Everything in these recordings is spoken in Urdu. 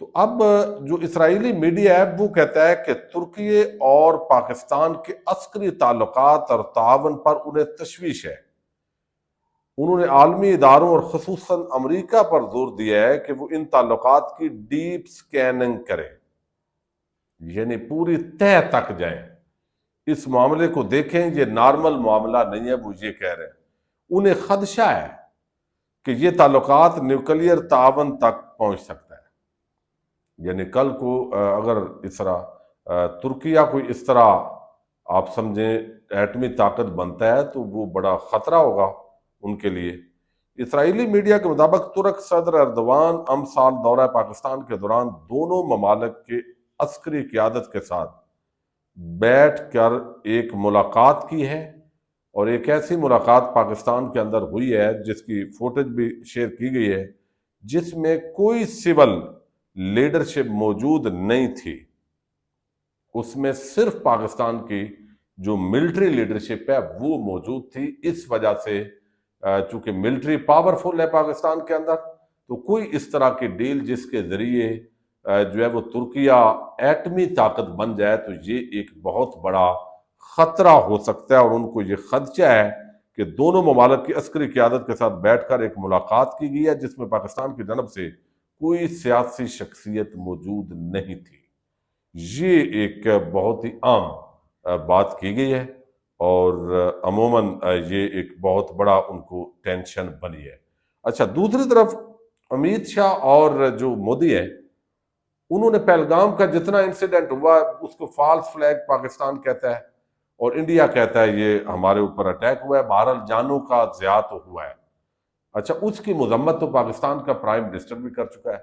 تو اب جو اسرائیلی میڈیا ہے وہ کہتا ہے کہ ترکی اور پاکستان کے عسکری تعلقات اور تعاون پر انہیں تشویش ہے۔ انہوں نے عالمی اداروں اور خصوصاً امریکہ پر زور دیا ہے کہ وہ ان تعلقات کی ڈیپ سکیننگ کرے، یعنی پوری تہ تک جائیں، اس معاملے کو دیکھیں، یہ نارمل معاملہ نہیں ہے، وہ یہ کہہ رہے ہیں۔ انہیں خدشہ ہے کہ یہ تعلقات نیوکلیئر تعاون تک پہنچ سکتا ہے، یعنی کل کو اگر اس طرح ترکیہ کوئی اس طرح آپ سمجھیں ایٹمی طاقت بنتا ہے تو وہ بڑا خطرہ ہوگا ان کے لیے۔ اسرائیلی میڈیا کے مطابق ترک صدر اردوان سال دورہ پاکستان کے دوران دونوں ممالک کے عسکری قیادت کے ساتھ بیٹھ کر ایک ملاقات کی ہے، اور ایک ایسی ملاقات پاکستان کے اندر ہوئی ہے جس کی فوٹیج بھی شیئر کی گئی ہے، جس میں کوئی سول لیڈرشپ موجود نہیں تھی، اس میں صرف پاکستان کی جو ملٹری لیڈرشپ ہے وہ موجود تھی۔ اس وجہ سے چونکہ ملٹری پاورفل ہے پاکستان کے اندر، تو کوئی اس طرح کی ڈیل جس کے ذریعے جو ہے وہ ترکیہ ایٹمی طاقت بن جائے تو یہ ایک بہت بڑا خطرہ ہو سکتا ہے، اور ان کو یہ خدشہ ہے کہ دونوں ممالک کی عسکری قیادت کے ساتھ بیٹھ کر ایک ملاقات کی گئی ہے جس میں پاکستان کی جانب سے کوئی سیاسی شخصیت موجود نہیں تھی۔ یہ ایک بہت ہی عام بات کی گئی ہے، اور عموماً یہ ایک بہت بڑا ان کو ٹینشن بنی ہے۔ اچھا، دوسری طرف امیت شاہ اور جو مودی ہے انہوں نے پہلگام کا جتنا انسیڈنٹ ہوا اس کو فالس فلیگ پاکستان کہتا ہے، اور انڈیا کہتا ہے یہ ہمارے اوپر اٹیک ہوا ہے، بہرحال جانوں کا ضیاع تو ہوا ہے۔ اچھا، اس کی مذمت تو پاکستان کا پرائم منسٹر بھی کر چکا ہے،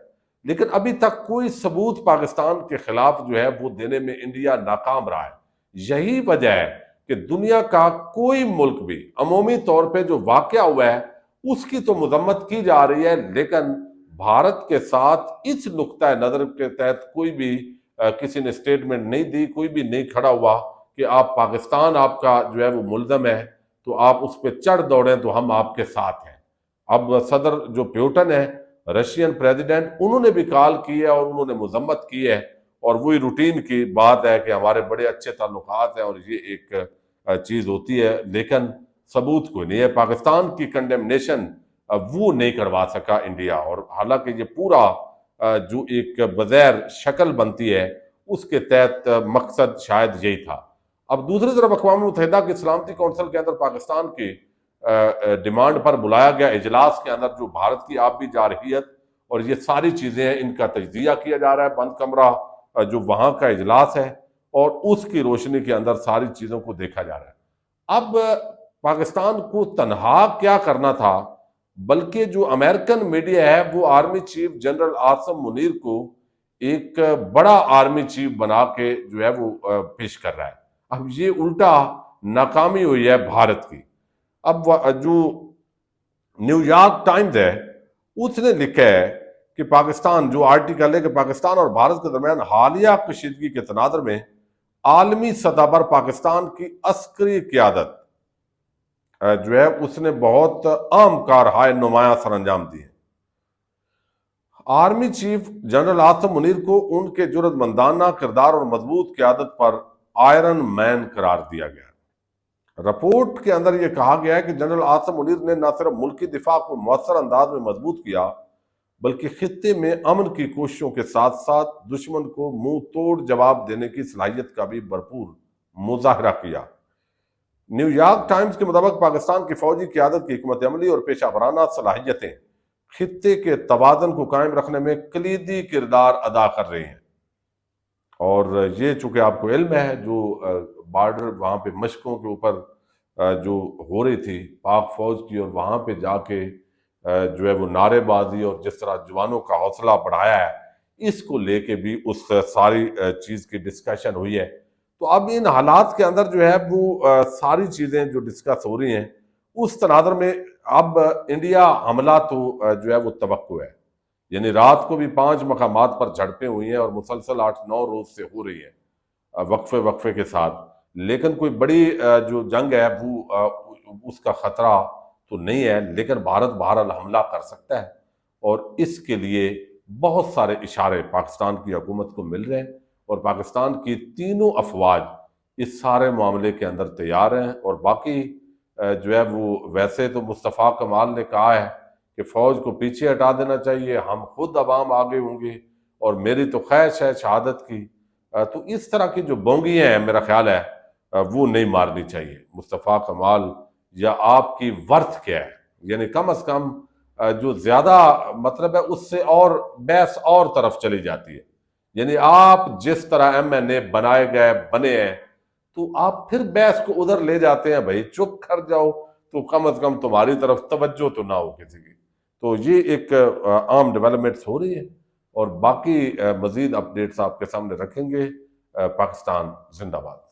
لیکن ابھی تک کوئی ثبوت پاکستان کے خلاف جو ہے وہ دینے میں انڈیا ناکام رہا ہے۔ یہی وجہ ہے کہ دنیا کا کوئی ملک بھی عمومی طور پہ جو واقعہ ہوا ہے اس کی تو مذمت کی جا رہی ہے، لیکن بھارت کے ساتھ اس نقطہ نظر کے تحت کوئی بھی کسی نے اسٹیٹمنٹ نہیں دی، کوئی بھی نہیں کھڑا ہوا کہ آپ پاکستان آپ کا جو ہے وہ ملزم ہے تو آپ اس پہ چڑھ دوڑیں تو ہم آپ کے ساتھ ہیں۔ اب صدر جو پیوٹن ہے رشین پریزیڈنٹ، انہوں نے بھی کال کی ہے اور انہوں نے مذمت کی ہے، اور وہی روٹین کی بات ہے کہ ہمارے بڑے اچھے تعلقات ہیں اور یہ ایک چیز ہوتی ہے، لیکن ثبوت کوئی نہیں ہے۔ پاکستان کی کنڈیمنیشن وہ نہیں کروا سکا انڈیا، اور حالانکہ یہ پورا جو ایک بظاہر شکل بنتی ہے اس کے تحت مقصد شاید یہی تھا۔ اب دوسری طرف اقوام متحدہ کی سلامتی کونسل کے اندر پاکستان کی ڈیمانڈ پر بلایا گیا اجلاس کے اندر جو بھارت کی آبی جارحیت اور یہ ساری چیزیں ہیں ان کا تجزیہ کیا جا رہا ہے، بند کمرہ جو وہاں کا اجلاس ہے، اور اس کی روشنی کے اندر ساری چیزوں کو دیکھا جا رہا ہے۔ اب پاکستان کو تنہا کیا کرنا تھا، بلکہ جو امریکن میڈیا ہے وہ army chief general Asim Munir کو ایک بڑا آرمی چیف بنا کے جو ہے وہ پیش کر رہا ہے۔ اب یہ الٹا ناکامی ہوئی ہے بھارت کی۔ اب جو نیو یارک ٹائمز ہے اس نے لکھا ہے کہ پاکستان، جو آرٹیکل ہے کہ پاکستان اور بھارت کے درمیان حالیہ کشیدگی کے تناظر میں عالمی سطح پر پاکستان کی عسکری قیادت جو ہے اس نے بہت اہم کارہائے نمایاں سر انجام دی ہے۔ Army chief general Asim Munir کو ان کے جرأت مندانہ کردار اور مضبوط قیادت پر آئرن مین قرار دیا گیا۔ رپورٹ کے اندر یہ کہا گیا ہے کہ جنرل عاصم منیر نے نہ صرف ملکی دفاع کو مؤثر انداز میں مضبوط کیا بلکہ خطے میں امن کی کوششوں کے ساتھ ساتھ دشمن کو منہ توڑ جواب دینے کی صلاحیت کا بھی بھرپور مظاہرہ کیا۔ نیو یارک ٹائمز کے مطابق پاکستان کی فوجی قیادت کی حکمت عملی اور پیشہ ورانہ صلاحیتیں خطے کے توازن کو قائم رکھنے میں کلیدی کردار ادا کر رہی ہیں، اور یہ چونکہ آپ کو علم ہے جو بارڈر وہاں پہ مشقوں کے اوپر جو ہو رہی تھی پاک فوج کی، اور وہاں پہ جا کے جو ہے وہ نعرے بازی اور جس طرح جوانوں کا حوصلہ بڑھایا ہے، اس کو لے کے بھی اس ساری چیز کی ڈسکشن ہوئی ہے۔ تو اب ان حالات کے اندر جو ہے وہ ساری چیزیں جو ڈسکس ہو رہی ہیں اس تناظر میں اب انڈیا حملہ تو جو ہے وہ توقع ہے، یعنی رات کو بھی 5 مقامات پر جھڑپیں ہوئی ہیں اور مسلسل 8-9 روز سے ہو رہی ہیں وقفے کے ساتھ، لیکن کوئی بڑی جو جنگ ہے وہ اس کا خطرہ تو نہیں ہے، لیکن بھارت بہرحال حملہ کر سکتا ہے، اور اس کے لیے بہت سارے اشارے پاکستان کی حکومت کو مل رہے ہیں، اور پاکستان کی تینوں افواج اس سارے معاملے کے اندر تیار ہیں۔ اور باقی جو ہے وہ ویسے تو مصطفیٰ کمال نے کہا ہے کہ فوج کو پیچھے ہٹا دینا چاہیے، ہم خود عوام آگے ہوں گے، اور میری تو خواہش ہے شہادت کی۔ تو اس طرح کی جو بونگیاں ہیں میرا خیال ہے وہ نہیں مارنی چاہیے۔ مصطفیٰ کمال یا آپ کی ورتھ کیا ہے، یعنی کم از کم جو زیادہ مطلب ہے اس سے اور بحث اور طرف چلی جاتی ہے۔ یعنی آپ جس طرح ایم این اے بنائے گئے بنے ہیں تو آپ پھر بحث کو ادھر لے جاتے ہیں، بھائی چپ کر جاؤ تو کم از کم تمہاری طرف توجہ تو نہ ہو کسی کی۔ تو یہ ایک عام ڈیولپمنٹس ہو رہی ہے، اور باقی مزید اپڈیٹس آپ کے سامنے رکھیں گے۔ پاکستان زندہ باد۔